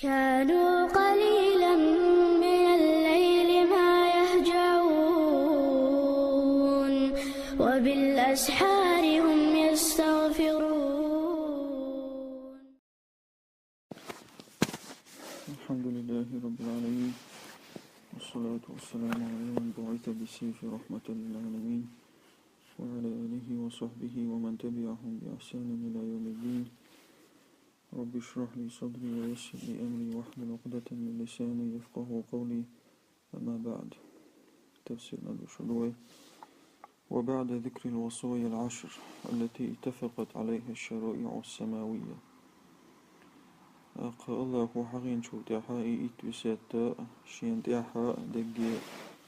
كانوا قليلا من الليل ما يهجعون وبالأسحار هم يستغفرون. الحمد لله رب العالمين، والصلاة والسلام على من بعث بالسيف رحمة للعالمين، وعلى آله وصحبه ومن تبعهم بإحسان إلى يوم الدين. رب اشرح لي صدري ويسر لي أمري واحلل عقدة من لساني يفقه قولي. أما بعد، تفسيرنا الشروع. وبعد ذكر الوصايا العشر التي اتفقت عليها الشرائع السماوية، الله حقين شو تحائي اتوساتا شين تحا دقي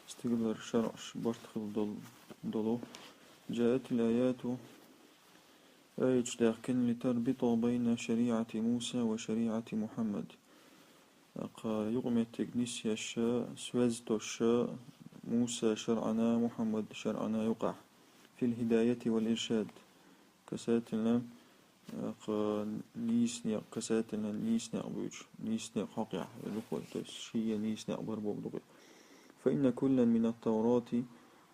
استقدر شرعش برتخل دلو. جاءت الآيات آية لكن لتربط بين شريعة موسى وشريعة محمد. يغمت تجنيس الشاء سوزت الشاء موسى شرعنا محمد شرعنا يقع في الهداية والإرشاد. كساتنا نيسني كساتنا نيسني أبوش نيسني حقيع لقوة شيء نيسني بربو لقوة. فإن كل من التوراة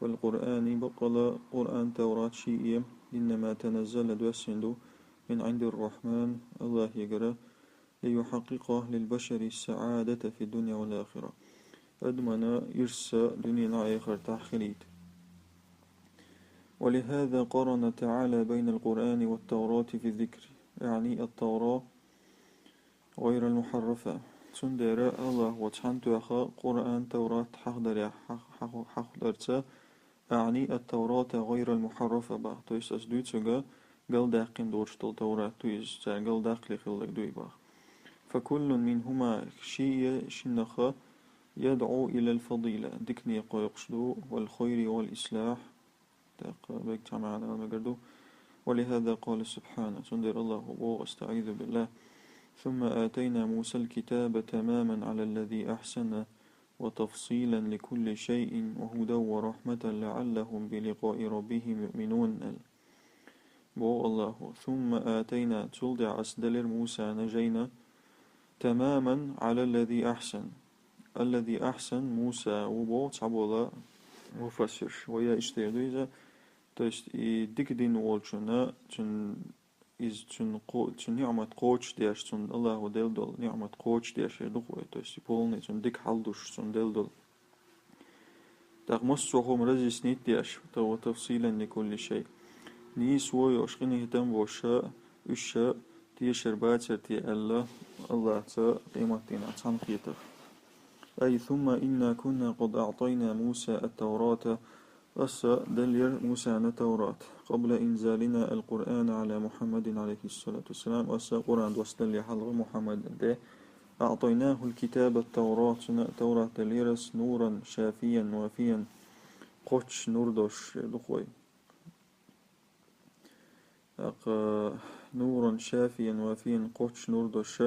والقرآن بقل قرآن توراة شيء إنما تنزل دوسندو من عند الرحمن الله يقرأ ليحقق للبشر السعادة في الدنيا والآخرة. أدمنا يرسى دنيا آخر تحخليت. ولهذا قرن تعالى بين القرآن والتوراة في الذكر، يعني التوراة غير المحرفة. تندر الله وتحنتها قرآن توراة حقدرتا يعني التوراة غير المحرفة با تويس أسدوتسوغا قل داقين دورشتل توراة تويس قل داقلي خلق دوي با. فكل منهما شيء شنخا يدعو إلى الفضيلة دكني قيقشدو والخير والإصلاح ولهذا قال سبحانه تندر الله واستعيذ بالله ثم آتينا موسى الكتاب تماما على الذي أحسن وتفصيلا لكل شيء وهدى ورحمة لعلهم بلقاء ربهم يؤمنون. الله ثم آتينا تلدع أسدلر موسى نجينا تماما على الذي أحسن. الذي أحسن موسى وبو تعبولا مفسر ويا اشتيادويزا تست ديكدين والشنا تن إز تن نعمة قوش ديش تن الله ودلدل نعمة قوش ديش يدخوي تست بولني تن ديك حلدوش تن دلدل تغمسوهم رزيس نيت ديش تو تفصيلا لكل شيء. نيس ويوشقني هتم وشاء الشاء تيشر باتر تي الله تا قيمتنا تنقيته. أي ثم إنا كنا قد أعطينا موسى التوراة أسا دلير موسى التوراة قبل إنزالنا القرآن على محمد عليه الصلاة والسلام. أسا قرآن وستلي حلغ محمد ده أعطيناه الكتاب التوراة دليرس نورا شافيا وافيا قوش نوردوش دخوي نورا شافيا وافيا قوش نوردوش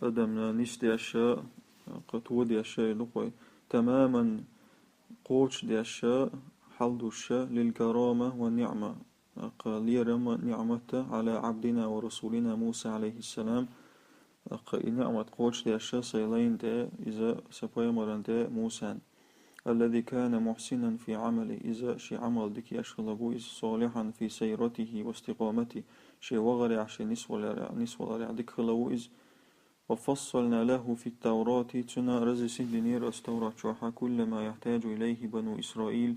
أدمنا نشتي أشياء قطودي أشياء لقوي تماما قوش دي أشياء حلدوش للكرامة والنعمة ليرم نعمة على عبدنا ورسولنا موسى عليه السلام. نعمة قوش دي أشياء سيلين دي إذا سبيمران دي موسى الذي كان محسنا في عمله إذا شي عمل ديك يشغلقو إذا صالحا في سيرته واستقامته شي وغرع شي نسوى لرع ديك خلقو إذ. وفصلنا له في التوراة تنا رزسي دينير استوراة شوحا كل ما يحتاج إليه بنو إسرائيل.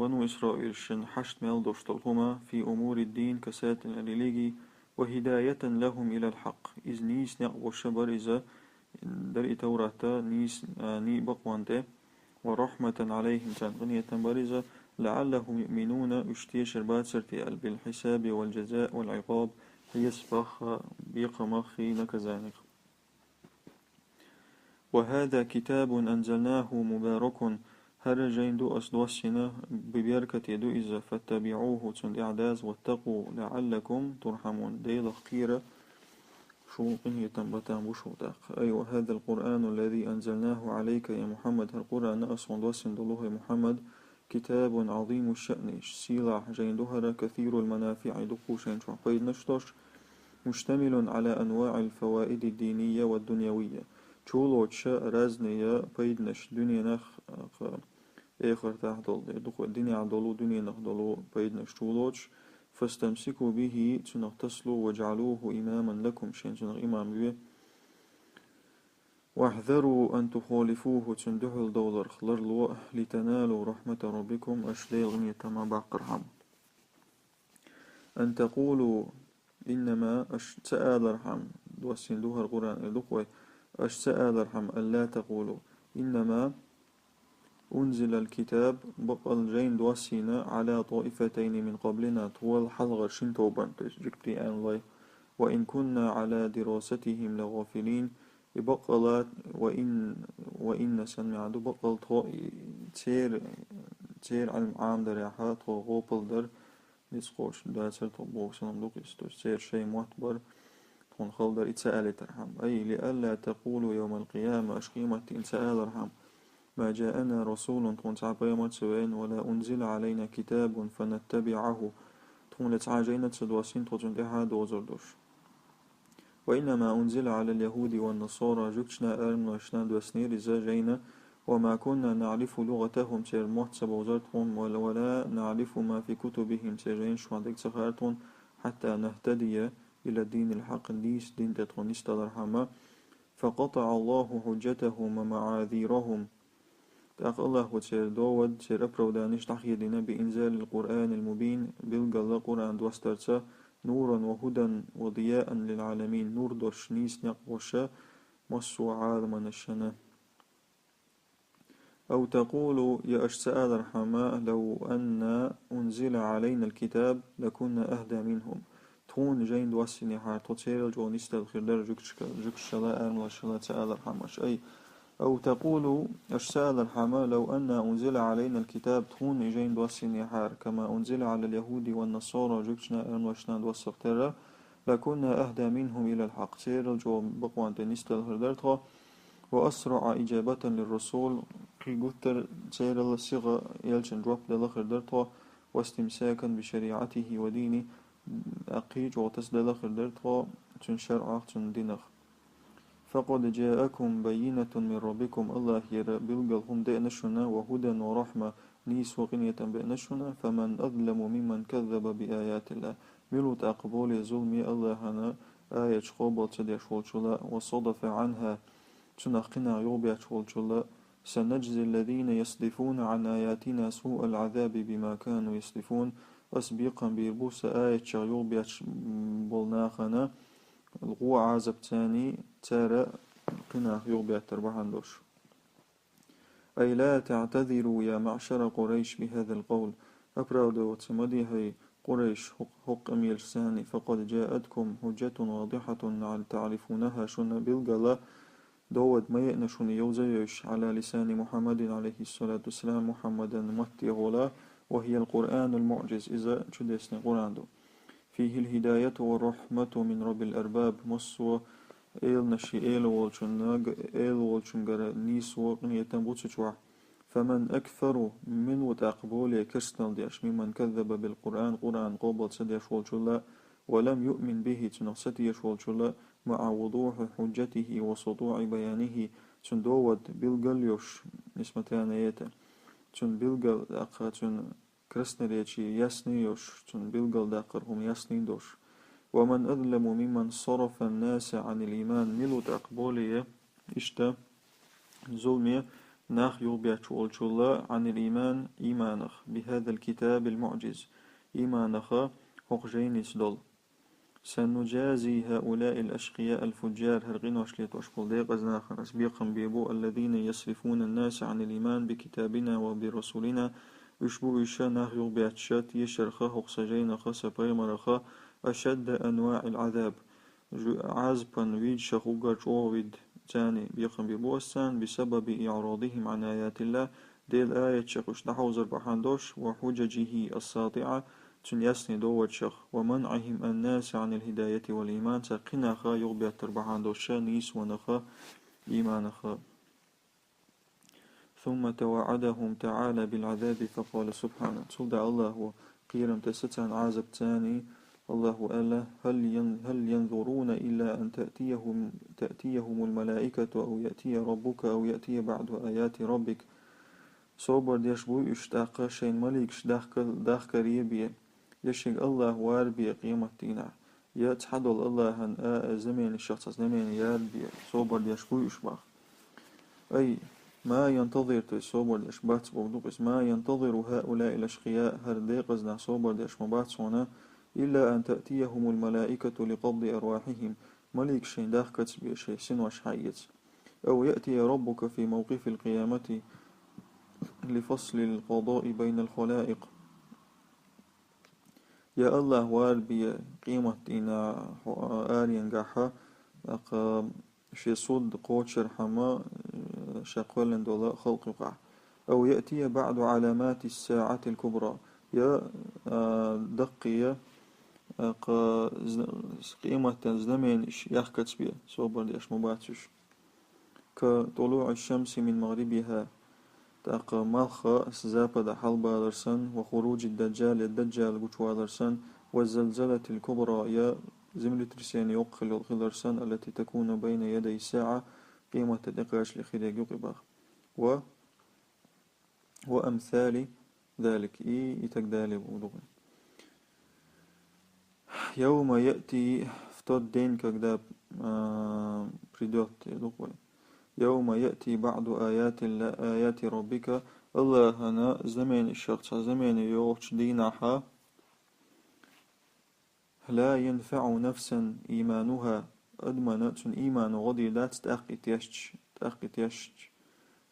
بنو إسرائيل شن حشت ميلدوش طلهما في أمور الدين كسات الريليجي وهداية لهم إلى الحق إذ نيس نقبو الشبر إذا درء توراة نيس ني بقوانته ورحمة عليهم تنغنية برزة لعلهم يؤمنون اشتيش الباتسرتي بالحساب والجزاء والعقاب يسبخ بيقمخي نكزانك. وهذا كتاب أنزلناه مبارك هرجين دو أسدوسنا ببركة دو إذا فاتبعوه تند إعداز واتقوا لعلكم ترحمون ديل خيرة شو إنه تنبتان بشوتاق. أي وهذا القرآن الذي أنزلناه عليك يا محمد القرآن أصلا دوسن دلوه محمد كتاب عظيم الشأن سيلاح جين دهر كثير المنافع دقوشين شعبين نشتش مشتمل على أنواع الفوائد الدينية والدنيوية شولوتش رازنية بيدنش دنيا نخ آخر تحضل دخو الدنيا عدلو دنيا نخدلو بيدنش شولوتش فاستمسكوا به تنغتسلوا وجعلوه إماما لكم شين تنغ إمام به واحذروا أن تخالفوه تندهل دولار خلرلو لتنالوا رحمة ربكم أشلي غنية ما باقرهم أن تقولوا إنما سأل رحم دوسين دوها القرآن دقوي سأل رحم ألا تقولوا إنما أنزل الكتاب بقل جين دوسينا على طائفتين من قبلنا طول حلغة شنتوبان تجكتي أن الله وإن كنا على دراستهم لغافلين بقلات وإن سمع دو بقل تير علم عام در يحا تو غوبل در نسقوش داسر طبوك سنمدوك استوش تير شيء معتبر تون خلدر اتسأل ترحم أي لألا تقولوا يوم القيامة أشقيمة اتسأل رحم ما جاءنا رسول تون تعبيمت سوين ولا أنزل علينا كتاب فنتبعه تون لتعاجينا تسدواسين تون لحاد وزردوش وإنما أنزل على اليهود والنصارى جكشنا أرم وشنا دوسنير زاجينا وما كنا نعرف لغتهم سير محتسب وزرتهم ولا نعرف ما في كتبهم سيرين شوادك سخارتهم حتى نهتدي إلى الدين الحق ليس دين تتغنيست الرحمة فقطع الله حجتهم ومعاذيرهم تأخ الله وتسير داود سير أبرو دانش تحيدنا بإنزال القرآن المبين بلغ الله قرآن دوسترسا نورا وهدى وضياء للعالمين نور دوش نيس نقوشا مصو عالما الشنا أو تقولوا يا أشساء الرحمة لو أن أنزل علينا الكتاب لكنا أهدى منهم تون جين دوسيني حار تطير الجو نستدخل در جكش لا أرم وشلا تسأل الرحمة أي أو تقولوا أشساء الرحمة لو أن أنزل علينا الكتاب تون جين دوسيني حار كما أنزل على اليهود والنصارى جكشنا أرم وشنا دوسق لكنا أهدى منهم إلى الحق تير الجو بقوان نستدخل درتها وأسرع إجابة للرسول قي قتر تير الصيغة يلشن جواب للأخر درتها واستمساكا بشريعته ودينه أقيج وتسد الأخر درتها تنشرع تندينخ فقد جاءكم بينة من ربكم الله يرى بلغلهم دأنشنا وهدى ورحمة نيس وقنية بأنشنا فمن أظلم ممن كذب بآيات الله ملوت أقبال ظلمي الله هنا آية شخوبة تدي شولشلا وصدف عنها تنقنا يوبيا شولشلا سنجزي الذين يصدفون عن آياتنا سوء العذاب بما كانوا يصدفون أسبقا بيربوس آية يوبيا بولناخنا القوة عذاب تاني تارى قنا يوبيا تربحندوش أي لا تعتذروا يا معشر قريش بهذا القول أبرادو وتمدي هي قريش حق أمير ثاني فقد جاءتكم حجة واضحة تعرفونها شن بالقلا داود ما يأنشون يوزيش على لسان محمد عليه الصلاة والسلام محمدا مهتي غلا وهي القرآن المعجز إذا شدسني قرآن دو فيه الهداية والرحمة من رب الأرباب مصوى إيل نشي إيل والشنغر نيس وقنية بوتشوا فمن أكثر من وتقبول كرسنال ديش ممن كذب بالقرآن قرآن قبل سديش والشلا ولم يؤمن به تنقصتيش والشلا مع وضوح حجته وسطوع بيانه تندود بالقليوش نسمة تانيته تن بالقل أقا تن كرسناليشي يسنيوش تن بالقل داقرهم يسنيدوش ومن أظلم ممن صرف الناس عن الإيمان ملو تقبولي إشتا ظلمي ناخ يوبياتش والشلا عن الإيمان إيمانخ بهذا الكتاب المعجز إيمانخ هقجينيس دول سنجازي هؤلاء الأشقياء الفجار هرغين وشليت وشقل ديق أزناخر أسبيقا بيبو الذين يصرفون الناس عن الإيمان بكتابنا وبرسولنا يشبو إشا ناخ يوبياتشات يشرخ هقسجينخ سبيمرخ أشد أنواع العذاب عزبا ويد شخوغر جوويد تاني بيقم ببوستان بسبب إعراضهم عن آيات الله ديل آية شخوش نحوزر بحاندوش وحججه الساطعة تنيسني دوت شخ ومنعهم الناس عن الهداية والإيمان سقناخا يغبيت تربحاندوش نيس ونخا إيمانخا ثم توعدهم تعالى بالعذاب فقال سبحانه صلى الله وقيرم تستان عذاب تاني الله ألا هل ينظرون إلا أن تأتيهم الملائكة أو يأتي ربك أو يأتي بعض آيات ربك صوبر ديش بو اشتاق شين ملك داخ كريبية يشيق الله واربي قيمة دينا يتحدل الله هن زمين الشخص زمين ياربي صوبر ديش بو اشباخ أي ما ينتظر صوبر ديش بات بودوقس ما ينتظر هؤلاء الأشقياء هرديقزنا صوبر ديش مبات صونا إلا أن تأتيهم الملائكة لقبض أرواحهم ملك شين داخ كتسبي شي سنوش حيث أو يأتي ربك في موقف القيامة لفصل القضاء بين الخلائق يا الله واربي قيمة دينا آلين قاحة شي صد قوتشر حما شاقولن دولا خلق قاح أو يأتي بعد علامات الساعة الكبرى يا دقية قيمة زمن يحكت بيه صوبر ديش مباتش كطلوع الشمس من مغربها تاق مالخا سزابة حلبة درسن وخروج الدجال قشوى درسن والزلزلة الكبرى يا زملة رسين يقل الغلرسن التي تكون بين يدي الساعة قيمة الإقاش لخير يقبخ وأمثال ذلك يتكدالي بوضوغي يوم يأتي فتود دين كقداب بريدوت يدوغي يوم يأتي بعض آيات ربك الله هنا زمن الشخص زمن يوش دينها لا ينفع نفسا إيمانها أدمنت إيمان غدي لا تأقي تيشش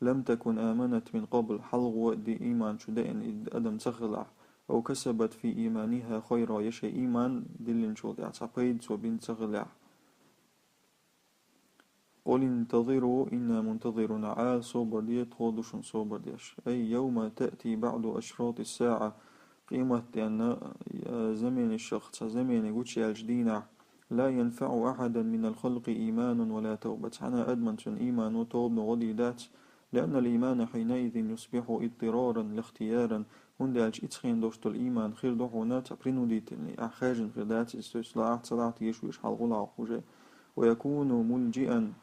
لم تكن آمنت من قبل حلغ دي إيمان شدائن أدم تخلع أو كسبت في إيمانها خيرا يشي إيمان دلن شود يعتقيد وبين تخلع قل انتظروا إنا منتظرون عال صوبر دي تخوضش صوبر ديش أي يوم تأتي بعض أشراط الساعة قيمة أن زمن الشخص زمن يقولش الجدينة لا ينفع أحدا من الخلق إيمان ولا توبة حنا أدمنت إيمان وتوب غدي دات لأن الإيمان حينئذ يصبح اضطرارا لاختيارا هند إتخين دوشت الإيمان خير دوحونا تبرينو ديتني أحاجن خير دات استيصلاح صلاح يشويش حلغولا عقوجة ويكون ملجئا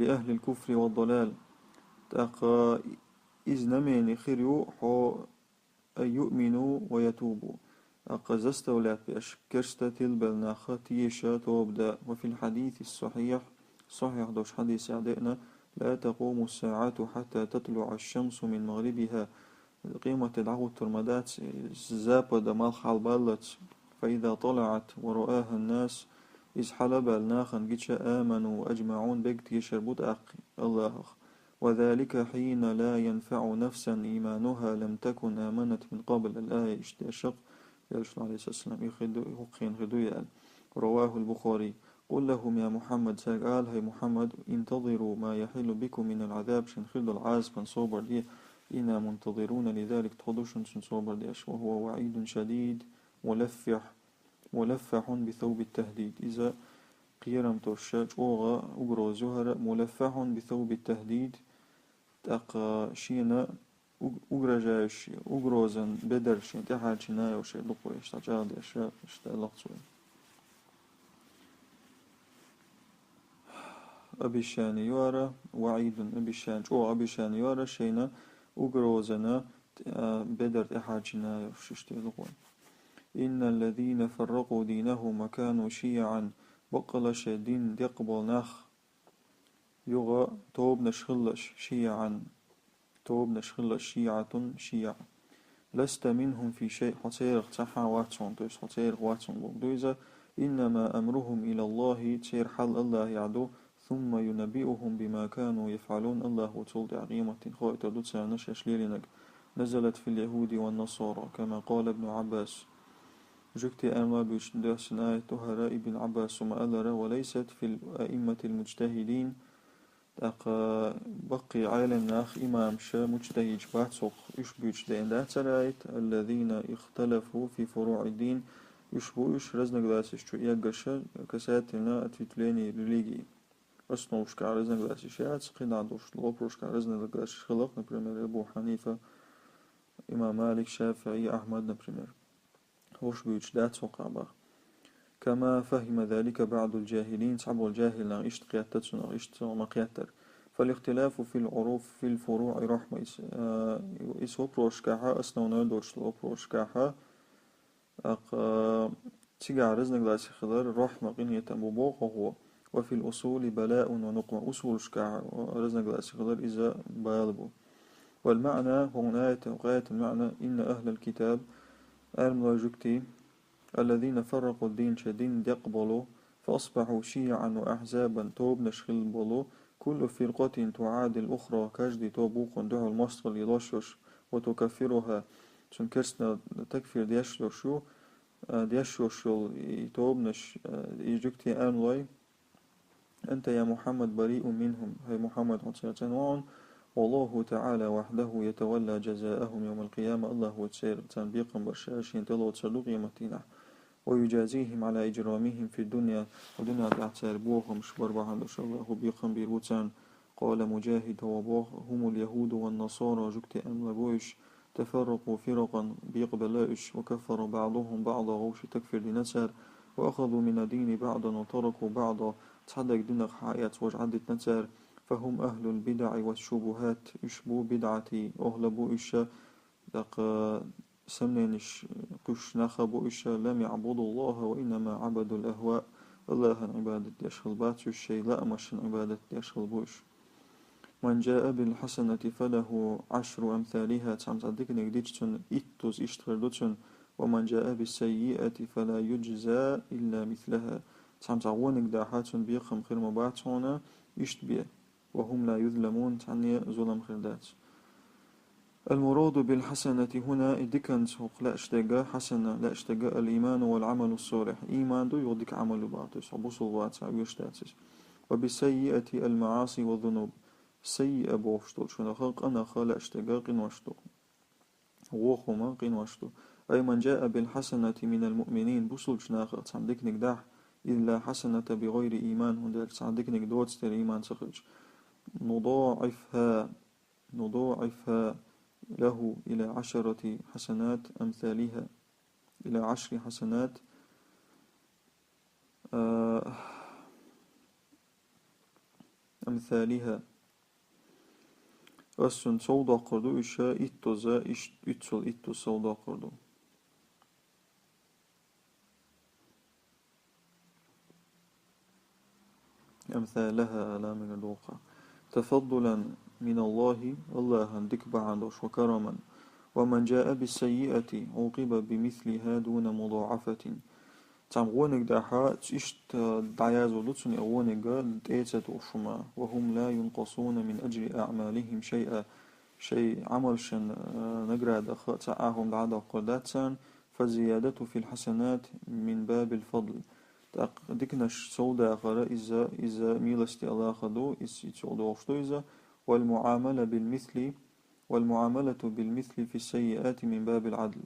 لأهل الكفر والضلال تاق إذنمين خيريو حو يؤمنوا ويتوبوا زستولات بأشكرشتا تلبلنا خطيشة توبدا وفي الحديث الصحيح صحيح دوش حديث عدئنا لا تقوم الساعة حتى تطلع الشمس من مغربها قيمة العود ترمدات زابا دمال حالبالت فإذا طلعت ورآها الناس إذ حلب الناخن جيتش آمنوا وأجمعون بقت يشربوت أقي الله وذلك حين لا ينفع نفسا إيمانها لم تكن آمنت من قبل الآية اشتشق يرسل عليه السلام يخين غدويا رواه البخاري قل لهم يا محمد سأقال هي محمد انتظروا ما يحل بكم من العذاب شنخل العازب صوبر دي إنا منتظرون لذلك تخضوش صوبر ديش وهو وعيد شديد ملفح بثوب التهديد إذا قيرم توشاج أوغا أقرو زهر ملفح بثوب التهديد تاق شينا أقرا جايش أقروزن بدر شين تحال شنايا وشي لقوي اشتاجاد أشياء اشتاقصوي أبي شان يارا وعيد أبي شان أو أبي شان يارا شينا أقروزنا بدر تحال شنايا وشي لقوي إن الذين فرقوا دينهم وكانوا شيعا بقل شدين يقبل نخ يغا توب نشخلش شيعا توب نشخلش شيعة لست منهم في شيء حصير تحا واتسون دويس حصير واتسون دويزا إنما أمرهم إلى الله تير حل الله يعدو ثم ينبئهم بما كانوا يفعلون الله وتولد عقيمة خائطة دوتسا نشش ليلنك نزلت في اليهود والنصارى كما قال ابن عباس جكت أما بشداس آية تهراء ابن عباس ومألرة وليست في الأئمة المجتهدين بقي عالم ناخ إمام شا مجتهد باتسوق يشبيش دين دات رايت الذين اختلفوا في فروع الدين يشبو رزنك داسش شو يقشا كساتنا أتفتليني رليجي основушка разногласий шиац, қинадуш, лопрушка разногласий хилах, например, Абу Ханифа, имам Малик, Шафи'i, Ахмад, например. وش بيجدات وقابا كما فهم ذلك بعض الجاهلين صعب الجاهل إشت قيادتنا إشت مقياتر فالاختلاف في العروف في الفروع رحمة إس هو بروشكاها أصلا ندوش لو بروشكاها أق تيجا رزنك داسي خضر رحمة قنية مبوغ هو وفي الأصول بلاء ونقمة أصول شكاها رزنك داسي خضر إذا بالبو والمعنى هنا غاية المعنى إن أهل الكتاب المواجكتي الذين فرقوا الدين شدين يقبلوا فأصبحوا شيعا وأحزابا توب نشخل بلو كل فرقة تعادل الأخرى كجد توبوق دعو المصر للاشوش وتكفرها تنكرسنا تكفير ديشلوشو ديشلوشو توبنش يجكتي آملاي أنت يا محمد بريء منهم هي محمد حتى والله تعالى وحده يتولى جزاءهم يوم القيامة الله هو تسير تنبيقا برشاشين تلو تصدق يمتينه ويجازيهم على إجرامهم في الدنيا ودنيا تعتار بوهم شبر بحند الله بيقم بيروتان قال مجاهد وبوه هم اليهود والنصارى جكت أم لبوش تفرقوا فرقا بيقبلاش وكفر بعضهم بعضا غوش تكفر لنسر وأخذوا من الدين بعضا وتركوا بعضا تصدق دينك حياة وجعدت نسر فهم أهل البدع والشبهات يشبو بدعتي أغلبوا إش دق سمنينش قش نخبوا إش لم يعبدوا الله وإنما عبدوا الأهواء الله عبادة يشغل باتش الشيء لا مش عبادة يشغل بوش من جاء بالحسنة فله 10 أمثالها تعمد نجديتشن إتوز إشتغلتشن ومن جاء بالسيئة فلا يجزى إلا مثلها تعمد عوانك داحاتشن بيقم خير مباتشونا إشتبيه وهم لا يظلمون تعني ظلم خردات المراد بالحسنة هنا دكان سوق لا اشتقى حسنة لا اشتقى الإيمان والعمل الصالح إيمان دو يودك عمل باطس وبصل باتس أو يشتاتس وبالسيئة المعاصي والذنوب سيئة بوشتو شنو خلق أنا خلا اشتقى قنوشتو وخما قنوشتو أي من جاء بالحسنة من المؤمنين بصل شناخ تعمدك نقدح إلا حسنة بغير إيمان هندر تعمدك نقدوت ستر إيمان سخرج نضاعفها له إلى 10 حسنات أمثالها إلى 10 حسنات أمثالها أسن سودا قردو إشا إتوزا إتسل إتو سودا قردو أمثالها لا من الواقع تفضلا من الله دك بعندوش وكرما ومن جاء بالسيئة عوقب بمثلها دون مضاعفة تعمغونك داحا تشت دعيازو لتسن أغونك ديتت وشما وهم لا ينقصون من أجل أعمالهم شيء عمل شن نقرأ دخاء تعاهم العادة قرداتسان فالزيادة في الحسنات من باب الفضل ديكناش سودا غرا إذا ميلستي الله خدو إذا والمعاملة بالمثل في السيئات من باب العدل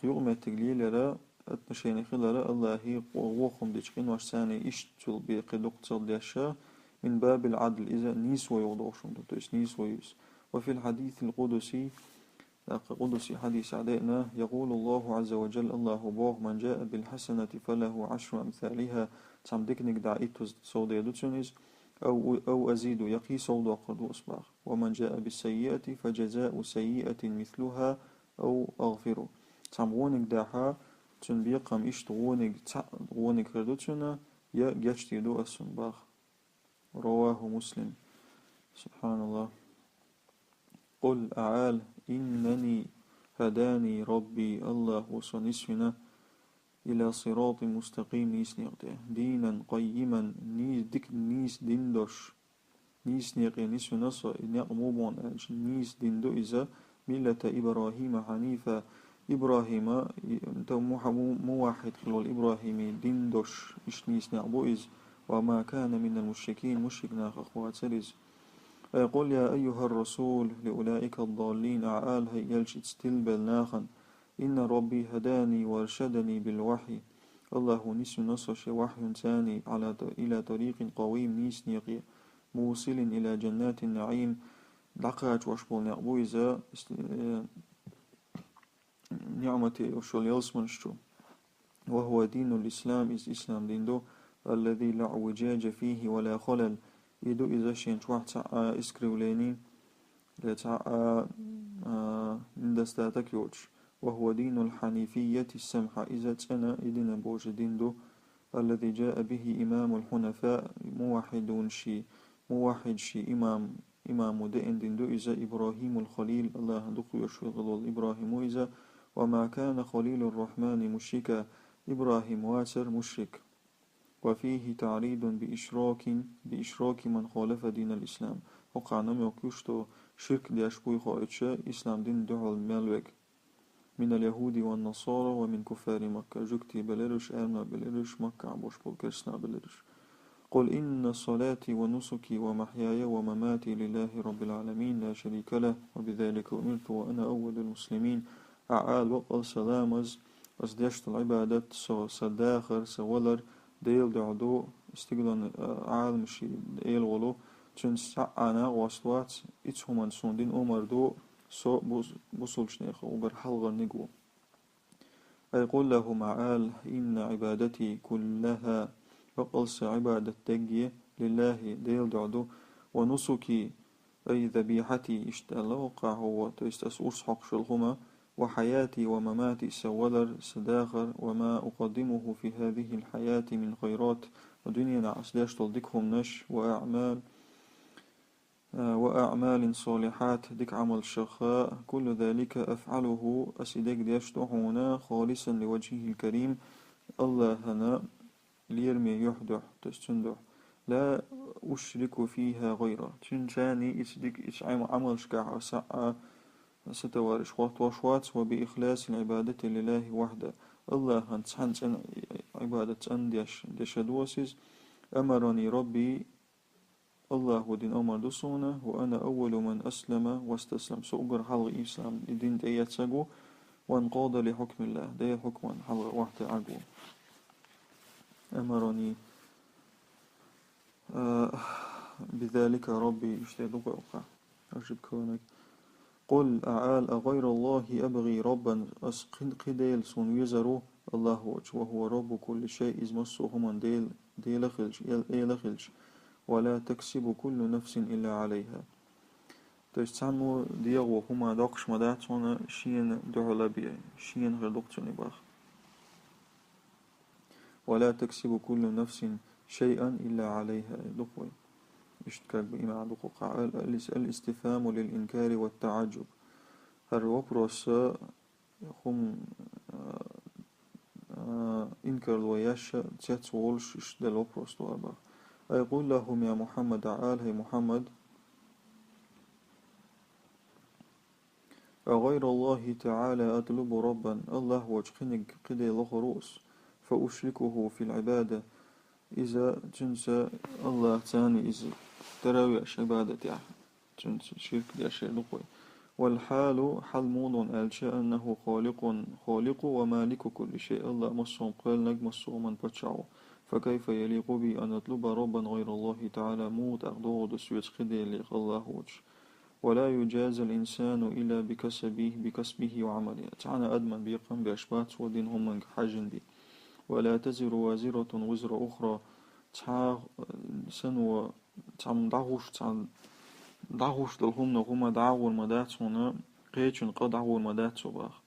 يوم التقليل را أتنشين خلال الله ووخم ديشقين وشساني إشتل بقدوق تصديشا من باب العدل إذا نيس ويوضوشم نيس ويوس وفي الحديث القدسي حديث عدائنا يقول الله عز وجل الله بوغ من جاء بالحسنة فله 10 أمثالها تعمدكنك دعيتو سودة دوتشنز أو أزيد يقي سودة قدو أصباغ ومن جاء بالسيئة فجزاء سيئة مثلها أو أغفره تعمغونك داحا تنبيقم غونك ردوتشنا يجتي دو أصباغ رواه مسلم سبحان الله قل أعال إنني هداني ربي الله وصنسفنا إلى صراط مستقيم نيسنيقته دينا قيما نيس دندوش نيسنيقي نسفنا نقموبون نيس دندو إذا ملة إبراهيم حنيفة إبراهيم موحد خلال إبراهيم دندوش إش نيسنيقبو إذ وما كان من المشركين مشركنا أخوات سريز يقول يا أيها الرسول لأولئك الضالين أعال هيالش تستلبل ناخا إن ربي هداني وارشدني بالوحي الله نسم نصش وحي ثاني إلى طريق قويم نيس نيقي موصل إلى جنات النعيم دقات وشبول نعبو إذا نعمتي وشول يلسمنشتو وهو دين الإسلام إز إسلام دين دو الذي لا اعوجاج فيه ولا خلل يدو إذا شين شوح إسكريوليني ندستاتك يوش وهو دين الحنيفية السمحة إذا تأنا إدنا بوش دين دو الذي جاء به إمام الحنفاء موحد شي إمام دين دين دو إذا إبراهيم الخليل الله دقو يشوي غلول إبراهيم إذا وما كان خليل الرحمن مشركا إبراهيم واسر مشرك وفيه تعريض بإشراك من خالف دين الإسلام وقعنا ميوكيشتو شرك دي أشبوي خائتشا إسلام دين دعو المالوك من اليهود والنصارى ومن كفار مكة جكتي بلرش آلنا بلرش مكة عبوش بولكرسنا بلرش قل إن صلاتي ونسكي ومحياي ومماتي لله رب العالمين لا شريك له وبذلك أمرت وأنا أول المسلمين أعال وقال سلامز أصديشت العبادات سداخر سولر ديل دعدو استقلن عال مشي ديل ولو تشن سعنا واسوات إتهمان سوندين أمر دو سو بوصل شنيخ وبر حلغر نقو أي قل له معال إن عبادتي كلها وقلس عبادة تجي لله ديل دعدو ونسكي أي ذبيحتي اشتلوقع هو تستس أصحق شلهما وحياتي ومماتي سولر سداخر وما أقدمه في هذه الحياة من خيرات ودنيا عسلاش تلدكهم نش وأعمال صالحات ديك عمل شخاء كل ذلك أفعله أسيدك ديشتحونا خالصا لوجهه الكريم الله هنا ليرمي يحدح تستندح لا أشرك فيها غيره تنشاني إسدك إسعام عمل شكاح وسعى ستوارش وشوات وبإخلاص العبادة لله وحده الله هنتحنت عبادة أن ديشدوسيز أمرني ربي الله ودين أمر دسونا وأنا أول من أسلم واستسلم سأقر حلق إسلام دين ديات سقو وانقاد لحكم الله دي حكما حلق واحدة عقو أمرني بذلك ربي اشتدوك أوقع أجب كونك قل أعال أغير الله أبغي ربا أسقن قديل سون ويزرو الله وهو رب كل شيء إزمسه من ديل خلج ولا تكسب كل نفس إلا عليها تستعمو ديغو هما دقش مداتونا شين دعلا شين غير دقتني باخ ولا تكسب كل نفس شيئا إلا عليها دقوي اشتكاك بإماع دقوقع الاستفهام للإنكار والتعجب الوبروس هم إنكر الوياش تيتولش اشتدى الوبروس دوابا أيقول لهم يا محمد عال هي محمد أغير الله تعالى أطلب ربا الله وجخنك قدي لخروس فأشركه في العبادة إذا تنسى الله تاني إذا تراوي عبادة تنسى شرك دي أشياء لقوي والحال حال موضوع ألشاء أنه خالق ومالك كل شيء الله مصهم قال نجم من بتشعو فكيف يليق بي أن أطلب ربا غير الله تعالى موت أغضوه دسويت خدي لغ الله وجه ولا يجاز الإنسان إلا بكسبه وعمله تعالى أدمن بيقام بأشبات ودينهم من حاجن دي ولا تزر وازرة وزر أخرى سنو تعم دعوش دلهم نغم دعو المدات هنا قيتشن قدعو المدات صباح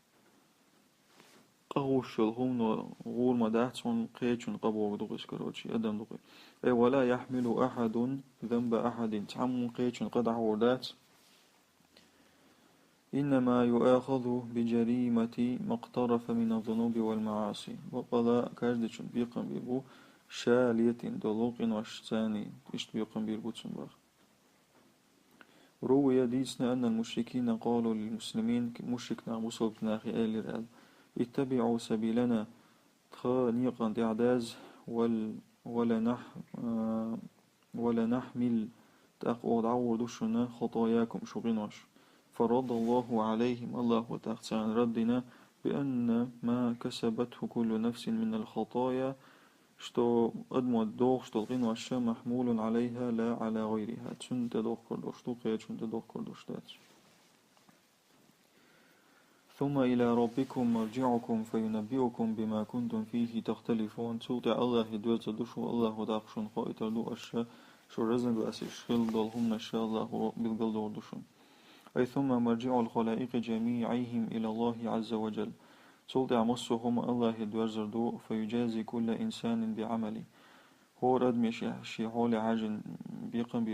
قوش الهم نغور مدات هنا قيتشن قبو دغش كروتشي أدم دغي أي ولا يحمل أحد ذنب أحد تعم قيتشن قدعو دات إنما يؤاخذ بجريمة ما اقترف من الذنوب والمعاصي وقال كاردش بيقم بيبو شالية دلوق وشتاني بيقم بيربو تنبغ روي ديسنا أن المشركين قالوا للمسلمين مشركنا مصلبنا أخي آل الآل اتبعوا سبيلنا خانيقا دعداز ولا نحمل تأقود عور دشنا خطاياكم شغنوش فرد الله عليهم الله وتعالى ردنا بأن ما كسبته كل نفس من الخطايا что أدمو دوغ что الغين والشا محمول عليها لا على غيرها تشن تدوغ كردوش توقيا تشن تدوغ كردوش تات ثم إلى ربكم مرجعكم فينبئكم بما كنتم فيه تختلفون توقع الله دوز دوشو الله داقشن قائت دو أشا شو رزن بأسيش خل دولهم نشاء الله بالقل دور دوشن أي ثم مرجع الخلائق جميعهم إلى الله عز وجل توقع مصهم الله دوزر دو فيجازي كل إنسان بعمله هو رد مشي حول عاجن بيقم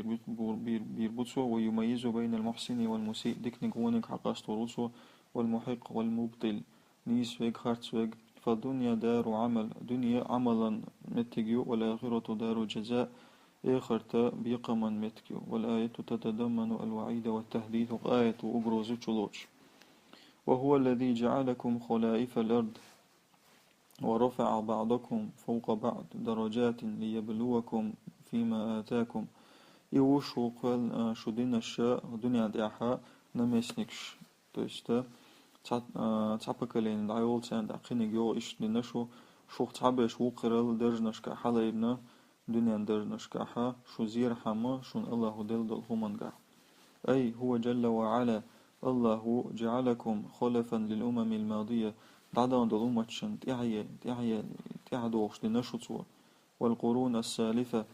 بيربطسو ويميز بين المحسن والمسيء ديك نقونك حقاستورسو والمحق والمبطل نيس فيك خارت فيك فالدنيا دار عمل دنيا عملا متجيو والآخرة دار جزاء آخرتا بيقما متكيو والآية تتضمن الوعيد والتهديد وآية أبرز تشلوش وهو الذي جعلكم خلائف الأرض ورفع بعضكم فوق بعض درجات ليبلوكم فيما آتاكم يوشو قال شدين الشاء دنيا دعها نمسنكش تويستا تعبكلين العيول ساند عقينك يو إش لنشو شوخ تعبش وقرل درجنش كحلا ابن دنيا درجنش كحا شو زير حما شون الله دل دل همانقع أي هو جل وعلا الله جعلكم خلفا للأمم الماضية بعدان دلومتشن تعدوش لنشطو والقرون السالفة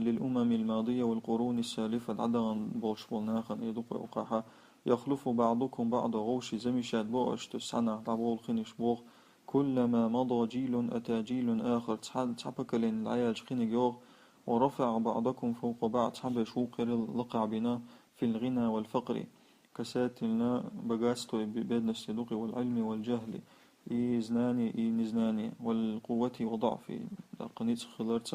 للأمم الماضية والقرون السالفة بعدان بوش بولناخن يدوق وقاحا يخلف بعضكم بعض غوش زمشات بوش تسعنا طابول خنش بوغ كلما مضى جيل أتى جيل آخر تحبك لين العياج خنق يوغ ورفع بعضكم فوق بعض تحب شوقر لقع بنا في الغنى والفقر كساتلنا بقاستو ببيدنا الصدوق والعلم والجهل إي نزناني والقوة وضعف قنيت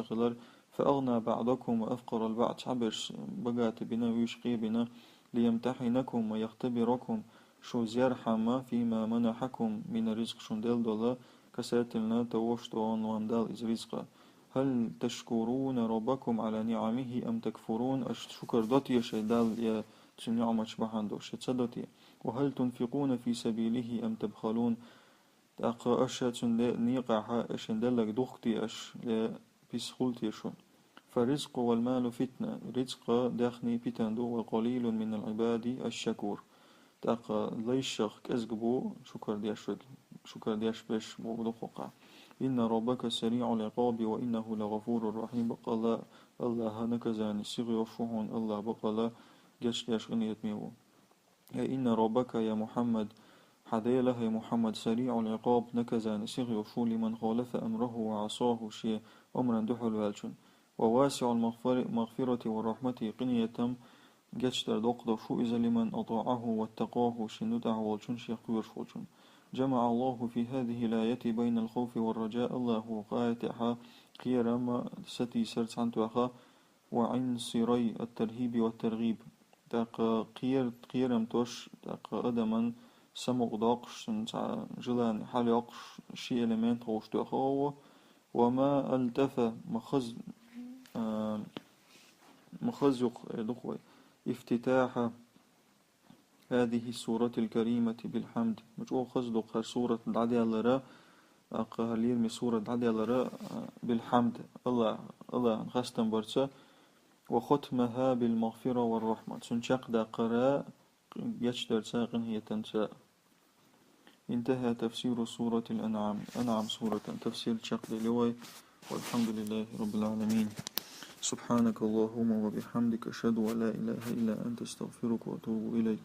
خلر فأغنى بعضكم وأفقر البعض تحبش بقات بنا ويشقي بنا ليمتحنكم ويختبركم شو زيرحما فيما منحكم من رزق شندل دولا كساتلنا توشتون واندال إز رزق هل تشكرون ربكم على نعمه أم تكفرون شكر دوتي شيدال يا تنعم شبحان شتصدتي وهل تنفقون في سبيله أم تبخلون تأقى أشهد نيقع أشندلك دختي أش بسخولتي شون فالرزق والمال فتنة رزق داخني بتندو وقليل من العباد الشكور تأقى ليشخ كأزقبو شكر دياش بش بودخوقع إن ربك سريع العقاب وإنه لغفور رحيم بقى الله نكزاني سيغي وشوحون الله بقى جاش غنيت ميو إن ربك يا محمد حدي له يا محمد سريع العقاب نكزاني سيغي وشو لمن خالف أمره وعصاه شيء أمرا دحل والشن وواسع المغفرة والرحمة قنية جاشتر دوق شو إذا لمن أطاعه واتقاه شندع والشن شيخ ويرشوشن جمع الله في هذه الآية بين الخوف والرجاء الله قاتها قيرما ستي سرت عنتوها وعن صيري الترهيب والترغيب تاق قيرم توش تاق أدما سمق داقش جلان حال يقش شي إلمنت خوش توخاو وما التفى مخزق دخوي افتتاح هذه السورة الكريمة بالحمد مجو خزدق سورة العدي اللراء أقهلير من سورة العدي اللراء بالحمد الله خستن برسا وختمها بالمغفرة والرحمة سنشق دا قراء يشتر ساقن هي تنساء انتهى تفسير سورة الأنعام سورة تفسير شق لوي والحمد لله رب العالمين سبحانك اللهم وبحمدك أشهد أن لا إله إلا أنت استغفرك وأتوب إليك